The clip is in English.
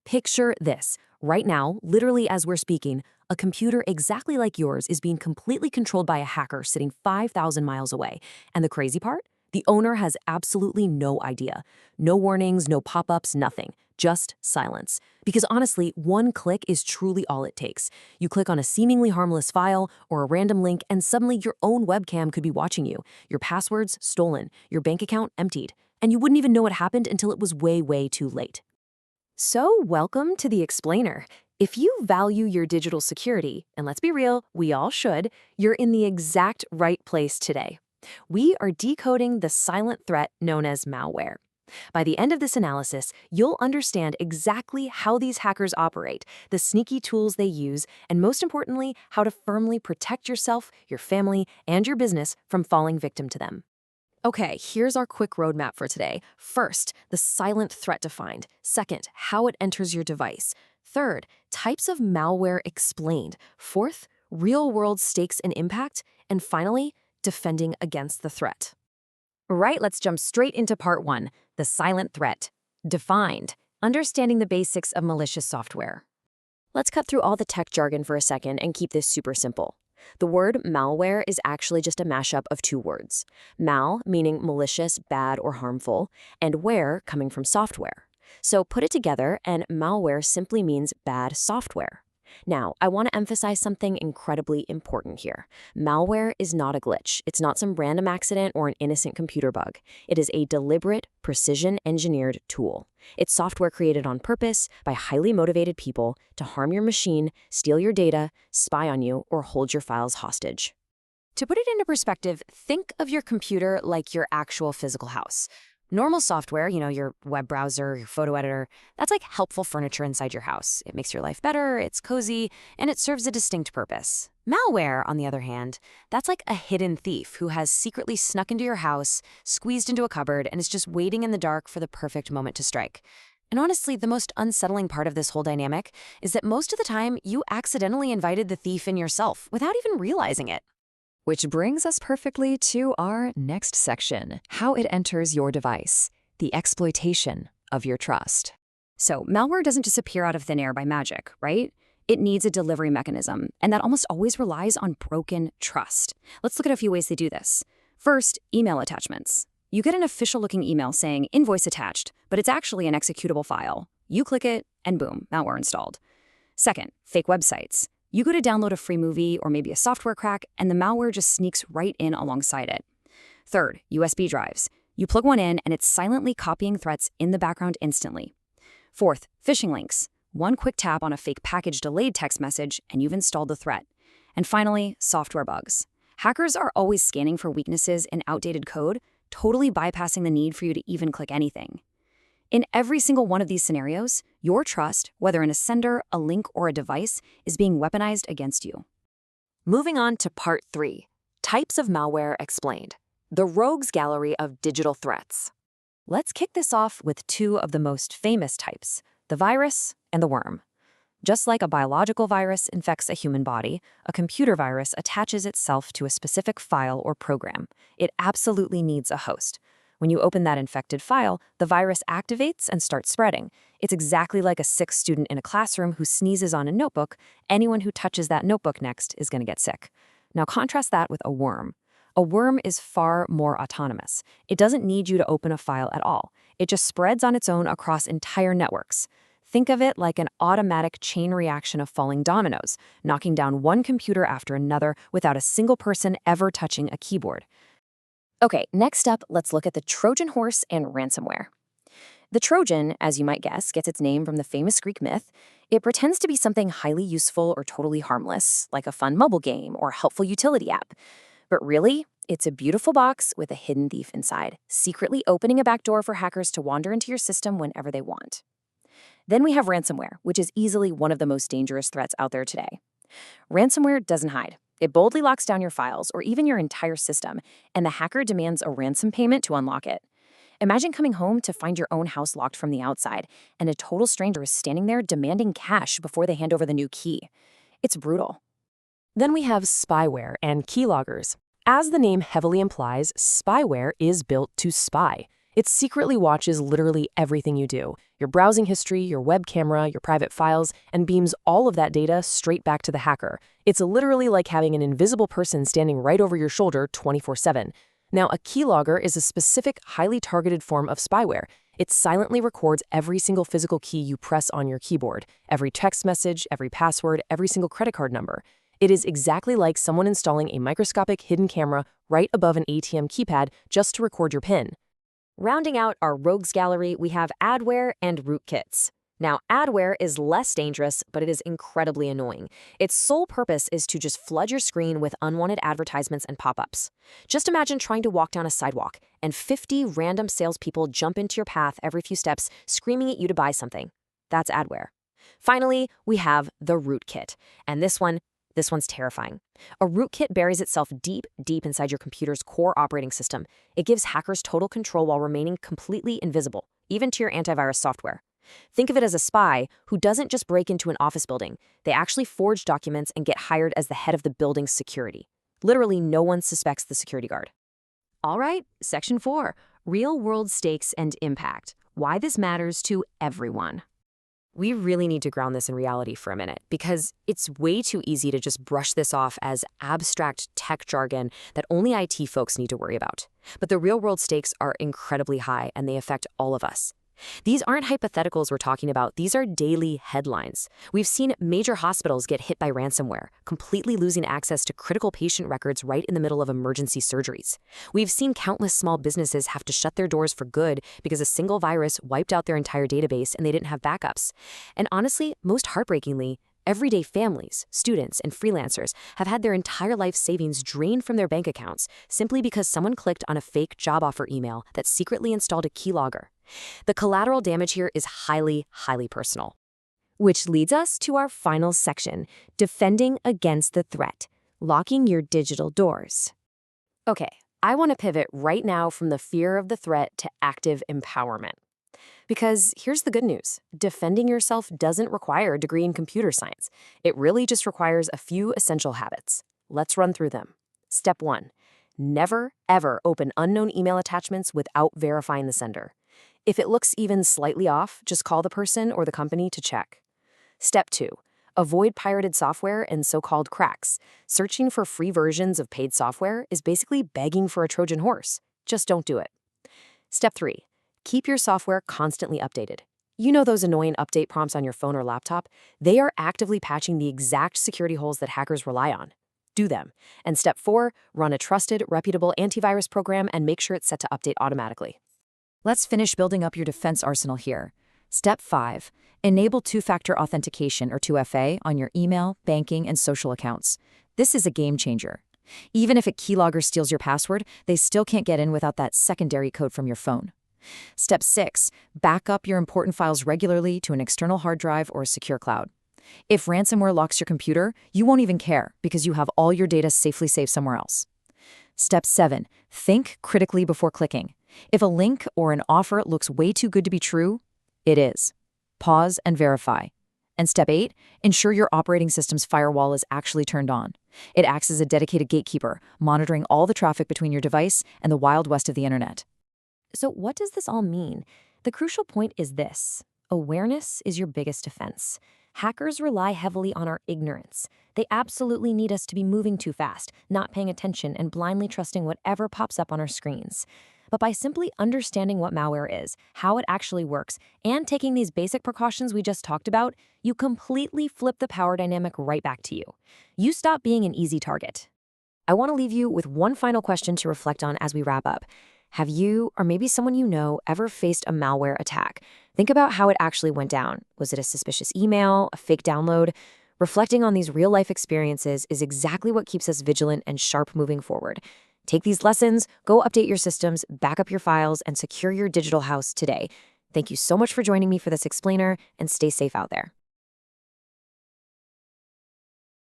Picture this. Right now, literally as we're speaking, a computer exactly like yours is being completely controlled by a hacker sitting 5,000 miles away. And the crazy part? The owner has absolutely no idea. No warnings, no pop-ups, nothing. Just silence. Because honestly, one click is truly all it takes. You click on a seemingly harmless file or a random link, and suddenly your own webcam could be watching you. Your passwords stolen, your bank account emptied. And you wouldn't even know what happened until it was way, way too late. So, welcome to the Explainer. If you value your digital security, and let's be real, we all should, you're in the exact right place today. We are decoding the silent threat known as malware. By the end of this analysis, you'll understand exactly how these hackers operate, the sneaky tools they use, and most importantly, how to firmly protect yourself, your family, and your business from falling victim to them. Okay, here's our quick roadmap for today. First, the silent threat defined. Second, how it enters your device. Third, types of malware explained. Fourth, real-world stakes and impact. And finally, defending against the threat. Right, let's jump straight into part one, the silent threat. Defined, understanding the basics of malicious software. Let's cut through all the tech jargon for a second and keep this super simple. The word malware is actually just a mashup of two words. Mal, meaning malicious, bad, or harmful, and ware, coming from software. So put it together, and malware simply means bad software. Now, I want to emphasize something incredibly important here. Malware is not a glitch. It's not some random accident or an innocent computer bug. It is a deliberate, precision-engineered tool. It's software created on purpose by highly motivated people to harm your machine, steal your data, spy on you, or hold your files hostage. To put it into perspective, think of your computer like your actual physical house. Normal software, your web browser, your photo editor, that's like helpful furniture inside your house. It makes your life better, it's cozy, and it serves a distinct purpose. Malware, on the other hand, that's like a hidden thief who has secretly snuck into your house, squeezed into a cupboard, and is just waiting in the dark for the perfect moment to strike. And honestly, the most unsettling part of this whole dynamic is that most of the time, you accidentally invited the thief in yourself without even realizing it. Which brings us perfectly to our next section, how it enters your device, the exploitation of your trust. So malware doesn't just appear out of thin air by magic, right? It needs a delivery mechanism, and that almost always relies on broken trust. Let's look at a few ways they do this. First, email attachments. You get an official-looking email saying invoice attached, but it's actually an executable file. You click it, and boom, malware installed. Second, fake websites. You go to download a free movie or maybe a software crack, and the malware just sneaks right in alongside it. Third, USB drives. You plug one in, and it's silently copying threats in the background instantly. Fourth, phishing links. One quick tap on a fake package delayed text message, and you've installed the threat. And finally, software bugs. Hackers are always scanning for weaknesses in outdated code, totally bypassing the need for you to even click anything. In every single one of these scenarios, your trust, whether in a sender, a link, or a device, is being weaponized against you. Moving on to part 3, types of malware explained. The rogues gallery of digital threats. Let's kick this off with two of the most famous types, the virus and the worm. Just like a biological virus infects a human body, a computer virus attaches itself to a specific file or program. It absolutely needs a host. When you open that infected file, the virus activates and starts spreading. It's exactly like a sick student in a classroom who sneezes on a notebook. Anyone who touches that notebook next is going to get sick. Now contrast that with a worm. A worm is far more autonomous. It doesn't need you to open a file at all. It just spreads on its own across entire networks. Think of it like an automatic chain reaction of falling dominoes, knocking down one computer after another without a single person ever touching a keyboard. Okay, next up, let's look at the Trojan horse and ransomware. The Trojan, as you might guess, gets its name from the famous Greek myth. It pretends to be something highly useful or totally harmless, like a fun mobile game or helpful utility app. But really, it's a beautiful box with a hidden thief inside, secretly opening a backdoor for hackers to wander into your system whenever they want. Then we have ransomware, which is easily one of the most dangerous threats out there today. Ransomware doesn't hide. It boldly locks down your files or even your entire system, and the hacker demands a ransom payment to unlock it. Imagine coming home to find your own house locked from the outside, and a total stranger is standing there demanding cash before they hand over the new key. It's brutal. Then we have spyware and keyloggers. As the name heavily implies, spyware is built to spy. It secretly watches literally everything you do, your browsing history, your web camera, your private files, and beams all of that data straight back to the hacker. It's literally like having an invisible person standing right over your shoulder 24/7. Now, a keylogger is a specific, highly targeted form of spyware. It silently records every single physical key you press on your keyboard, every text message, every password, every single credit card number. It is exactly like someone installing a microscopic hidden camera right above an ATM keypad just to record your PIN. Rounding out our rogues gallery, we have Adware and Rootkits. Now, Adware is less dangerous, but it is incredibly annoying. Its sole purpose is to just flood your screen with unwanted advertisements and pop-ups. Just imagine trying to walk down a sidewalk, and 50 random salespeople jump into your path every few steps, screaming at you to buy something. That's Adware. Finally, we have the Rootkit, and this one's terrifying. A rootkit buries itself deep inside your computer's core operating system. It gives hackers total control while remaining completely invisible, even to your antivirus software. Think of it as a spy who doesn't just break into an office building. They actually forge documents and get hired as the head of the building's security. Literally, no one suspects the security guard. All right, Section 4, Real-World Stakes and Impact. Why this matters to everyone. We really need to ground this in reality for a minute, because it's way too easy to just brush this off as abstract tech jargon that only IT folks need to worry about. But the real-world stakes are incredibly high, and they affect all of us. These aren't hypotheticals we're talking about, these are daily headlines. We've seen major hospitals get hit by ransomware, completely losing access to critical patient records right in the middle of emergency surgeries. We've seen countless small businesses have to shut their doors for good because a single virus wiped out their entire database and they didn't have backups. And honestly, most heartbreakingly, everyday families, students, and freelancers have had their entire life savings drained from their bank accounts simply because someone clicked on a fake job offer email that secretly installed a keylogger. The collateral damage here is highly personal. Which leads us to our final section, defending against the threat, locking your digital doors. Okay, I want to pivot right now from the fear of the threat to active empowerment. Because here's the good news. Defending yourself doesn't require a degree in computer science. It really just requires a few essential habits. Let's run through them. Step 1. Never, ever open unknown email attachments without verifying the sender. If it looks even slightly off, just call the person or the company to check. Step 2. Avoid pirated software and so-called cracks. Searching for free versions of paid software is basically begging for a Trojan horse. Just don't do it. Step 3. Keep your software constantly updated. You know those annoying update prompts on your phone or laptop? They are actively patching the exact security holes that hackers rely on. Do them. And step 4, run a trusted, reputable antivirus program and make sure it's set to update automatically. Let's finish building up your defense arsenal here. Step 5, enable two-factor authentication or 2FA on your email, banking, and social accounts. This is a game changer. Even if a keylogger steals your password, they still can't get in without that secondary code from your phone. Step 6, back up your important files regularly to an external hard drive or a secure cloud. If ransomware locks your computer, you won't even care because you have all your data safely saved somewhere else. Step 7, think critically before clicking. If a link or an offer looks way too good to be true, it is. Pause and verify. And step 8, ensure your operating system's firewall is actually turned on. It acts as a dedicated gatekeeper, monitoring all the traffic between your device and the wild west of the internet. So what does this all mean? The crucial point is this. Awareness is your biggest defense. Hackers rely heavily on our ignorance. They absolutely need us to be moving too fast, not paying attention, and blindly trusting whatever pops up on our screens. But by simply understanding what malware is, how it actually works, and taking these basic precautions we just talked about, you completely flip the power dynamic right back to you. You stop being an easy target. I want to leave you with one final question to reflect on as we wrap up. Have you, or maybe someone you know, ever faced a malware attack? Think about how it actually went down. Was it a suspicious email, a fake download? Reflecting on these real-life experiences is exactly what keeps us vigilant and sharp moving forward. Take these lessons, go update your systems, back up your files, and secure your digital house today. Thank you so much for joining me for this explainer, and stay safe out there.